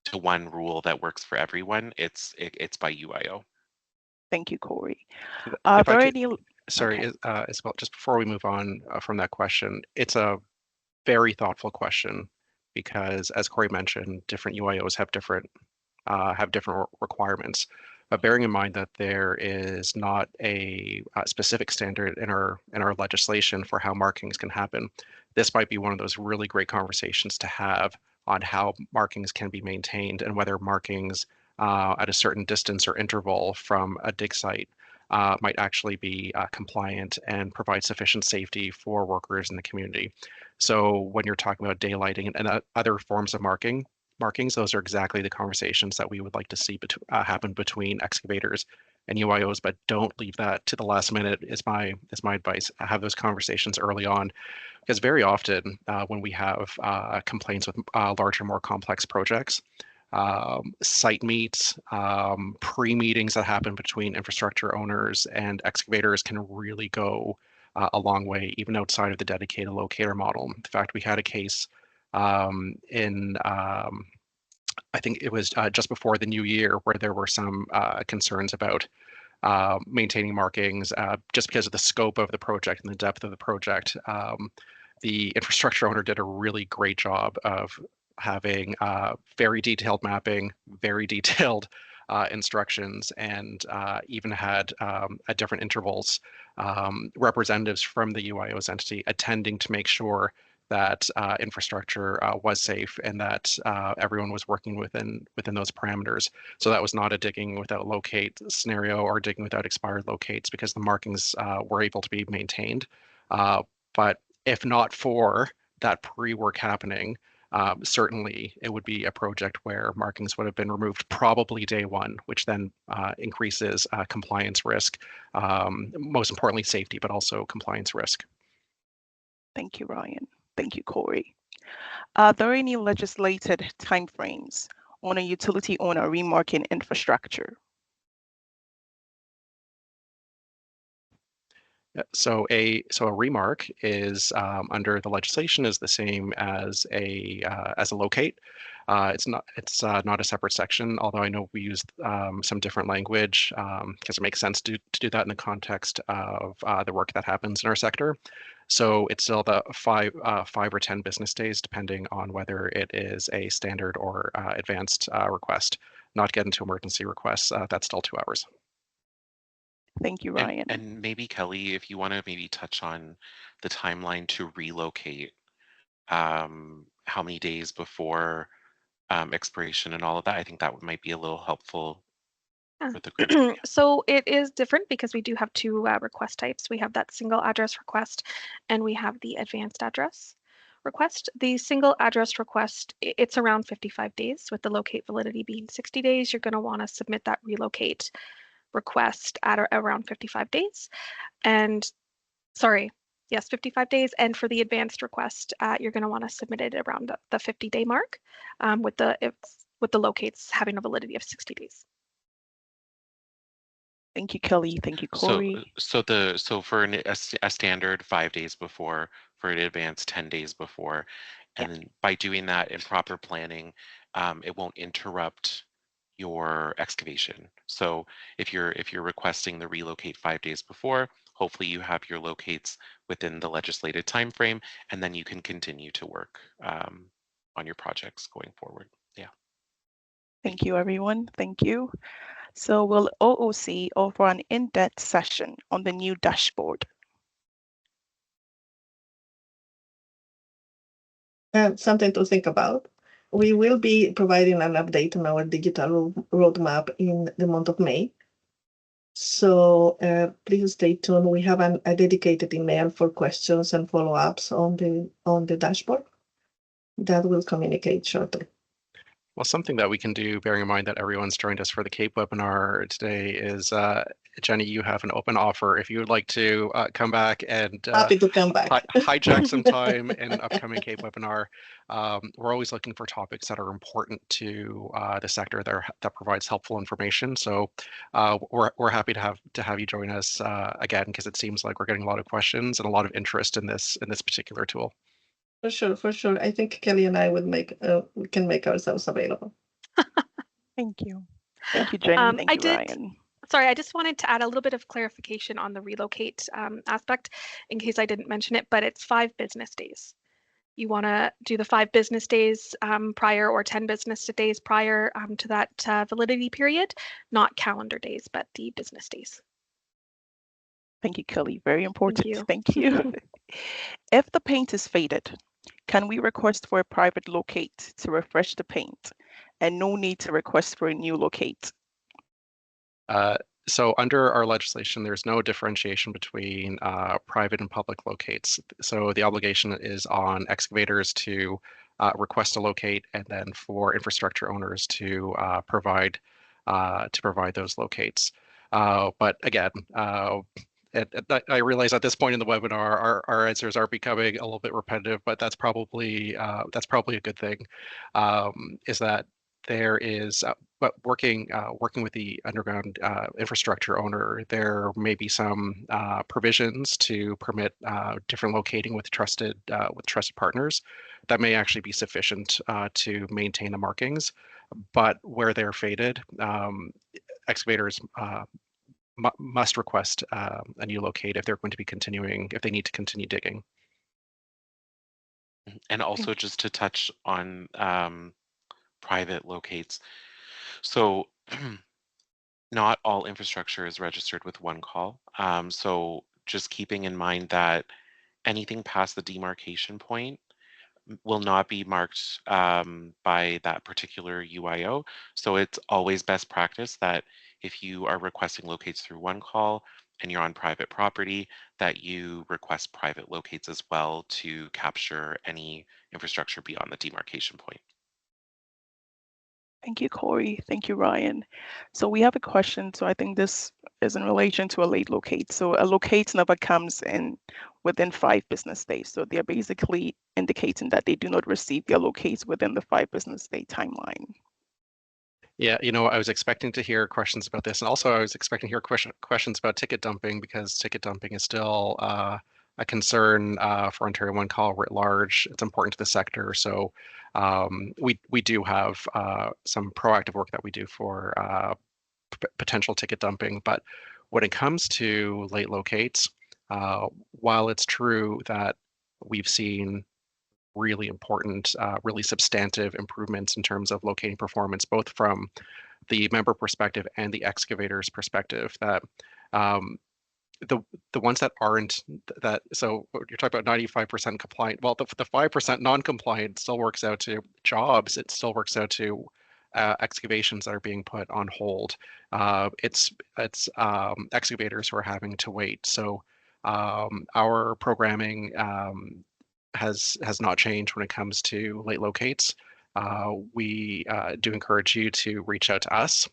to one rule that works for everyone. It's by UIO. Thank you, Corey. Are If I there could, any? sorry, Okay. Isabel, just before we move on from that question, it's a very thoughtful question because, as Corey mentioned, different UIOs have different requirements. But bearing in mind that there is not a specific standard in our legislation for how markings can happen, this might be one of those really great conversations to have on how markings can be maintained and whether markings at a certain distance or interval from a dig site might actually be compliant and provide sufficient safety for workers in the community. So when you're talking about daylighting and other forms of markings, those are exactly the conversations that we would like to see happen between excavators and UIOs, but don't leave that to the last minute is my advice. Have those conversations early on, because very often when we have complaints with larger, more complex projects, site meets, pre-meetings that happen between infrastructure owners and excavators can really go a long way, even outside of the dedicated locator model. In fact, we had a case in I think it was just before the new year where there were some concerns about maintaining markings just because of the scope of the project and the depth of the project. The infrastructure owner did a really great job of having very detailed mapping, very detailed instructions, and even had at different intervals representatives from the UIO's entity attending to make sure that infrastructure was safe and that everyone was working within those parameters. So that was not a digging without locate scenario or digging without expired locates because the markings were able to be maintained. But if not for that pre-work happening, certainly it would be a project where markings would have been removed probably day one, which then increases compliance risk, most importantly safety, but also compliance risk. Thank you, Ryan. Thank you, Corey. Are there any legislated timeframes on a utility owner remarking infrastructure? So a remark is under the legislation is the same as a locate. It's not a separate section, although I know we use some different language because it makes sense to do that in the context of the work that happens in our sector. So it's still the 5 or 10 business days, depending on whether it is a standard or advanced request. Not get into emergency requests. That's still 2 hours. Thank you, Ryan. And maybe Kelly, if you want to maybe touch on the timeline to relocate, how many days before expiration and all of that, I think that might be a little helpful for the group. So it is different because we do have two request types. We have that single address request and we have the advanced address request. The single address request, it's around 55 days with the locate validity being 60 days. You're going to want to submit that relocate request at around 55 days. And sorry, yes, 55 days. And for the advanced request, you're going to want to submit it around the 50-day mark with the locates having a validity of 60 days. Thank you, Kelly. Thank you, Corey. So for a standard 5 days before, for an advanced 10 days before, and then by doing that in proper planning, it won't interrupt your excavation. So if you're requesting the relocate 5 days before, hopefully you have your locates within the legislated time frame, and then you can continue to work on your projects going forward. Yeah. Thank you, everyone. Thank you. So will OOC offer an in-depth session on the new dashboard? Something to think about. We will be providing an update on our digital roadmap in the month of May. So please stay tuned. We have a dedicated email for questions and follow-ups on the dashboard that will communicate shortly. Well, something that we can do, bearing in mind that everyone's joined us for the CAPE webinar today, is Jenny, you have an open offer. If you would like to come back and Happy to come back. hijack some time in an upcoming CAPE webinar, we're always looking for topics that are important to the sector that provides helpful information. So we're happy to have you join us again, because it seems like we're getting a lot of questions and a lot of interest in this particular tool. For sure. I think Kelly and I would we can make ourselves available. Thank you. Thank you, Jenny. Thank you, Ryan. Sorry, I just wanted to add a little bit of clarification on the relocate aspect in case I didn't mention it, but it's 5 business days. You want to do the 5 business days prior or 10 business days prior to that validity period, not calendar days, but the business days. Thank you, Kelly. Very important. Thank you. Thank you. If the paint is faded, can we request for a private locate to refresh the paint and no need to request for a new locate? So under our legislation, there's no differentiation between private and public locates. So the obligation is on excavators to request a locate, and then for infrastructure owners to provide those locates. But again, I realize at this point in the webinar, our answers are becoming a little bit repetitive, but that's probably a good thing. Is that there is, but working with the underground infrastructure owner, there may be some provisions to permit different locating with trusted partners that may actually be sufficient to maintain the markings. But where they're faded, excavators must request a new locate if they're going to be if they need to continue digging. And also just to touch on private locates. So not all infrastructure is registered with one call. So just keeping in mind that anything past the demarcation point will not be marked by that particular UIO. So it's always best practice that if you are requesting locates through one call and you're on private property, that you request private locates as well to capture any infrastructure beyond the demarcation point. Thank you, Corey. Thank you, Ryan. So we have a question. So I think this is in relation to a late locate. So a locate never comes in within 5 business days. So they're basically indicating that they do not receive their locates within the 5 business day timeline. Yeah, I was expecting to hear questions about this, and also I was expecting to hear questions about ticket dumping, because ticket dumping is still a concern for Ontario One Call writ large. It's important to the sector, so we do have some proactive work that we do for potential ticket dumping. But when it comes to late locates, while it's true that we've seen really important, really substantive improvements in terms of locating performance, both from the member perspective and the excavator's perspective, that the ones that aren't that, so you're talking about 95% compliant. Well, the 5% non-compliant still works out to jobs. It still works out to excavations that are being put on hold. It's excavators who are having to wait. So our programming has not changed when it comes to late locates. We do encourage you to reach out to us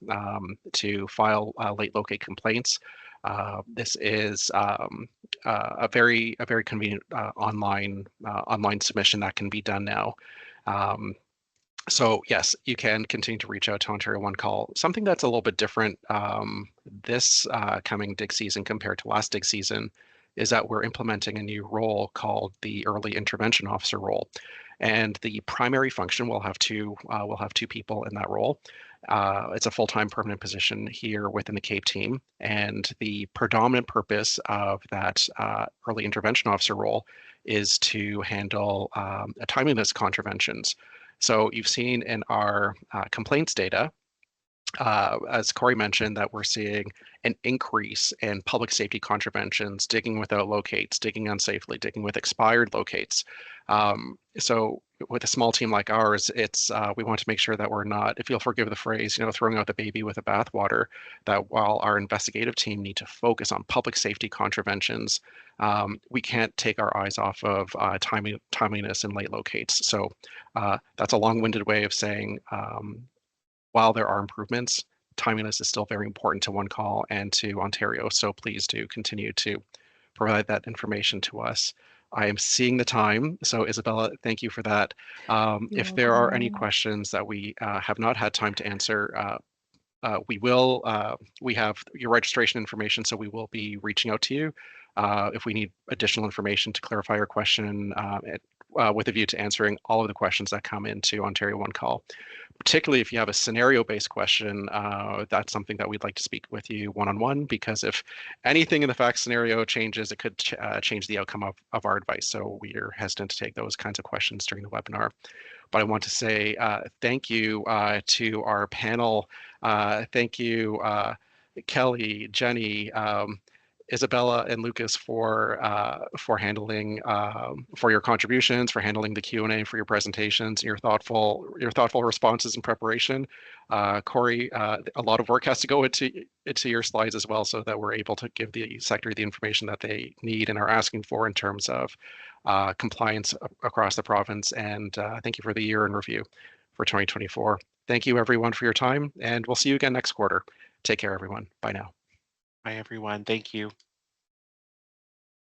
to file late locate complaints. This is a very convenient online submission that can be done now. So yes, you can continue to reach out to Ontario One Call. Something that's a little bit different this coming dig season compared to last dig season is that we're implementing a new role called the Early Intervention Officer role. And the primary function, we'll have two people in that role. It's a full-time permanent position here within the CAPE team. And the predominant purpose of that Early Intervention Officer role is to handle timeliness contraventions. So you've seen in our complaints data, as Corey mentioned, that we're seeing an increase in public safety contraventions, digging without locates, digging unsafely, digging with expired locates. So with a small team like ours, it's we want to make sure that we're not, if you'll forgive the phrase, throwing out the baby with the bathwater, that while our investigative team need to focus on public safety contraventions, we can't take our eyes off of timeliness and late locates. So that's a long-winded way of saying, while there are improvements, timeliness is still very important to One Call and to Ontario. So please do continue to provide that information to us. I am seeing the time. So Isabella, thank you for that. If there are any questions that we have not had time to answer, we have your registration information, so we will be reaching out to you if we need additional information to clarify your question with a view to answering all of the questions that come into Ontario One Call. Particularly if you have a scenario-based question, that's something that we'd like to speak with you one-on-one, because if anything in the fact scenario changes, it could change the outcome of our advice. So we are hesitant to take those kinds of questions during the webinar. But I want to say thank you to our panel. Thank you, Kelly, Jenny, Isabella, and Lucas for handling for your contributions, for handling the Q&A, for your presentations, and your thoughtful responses and preparation. Corey, a lot of work has to go into your slides as well, so that we're able to give the sector the information that they need and are asking for in terms of compliance across the province. And thank you for the year in review for 2024. Thank you everyone for your time, and we'll see you again next quarter. Take care, everyone. Bye now. Bye, everyone. Thank you.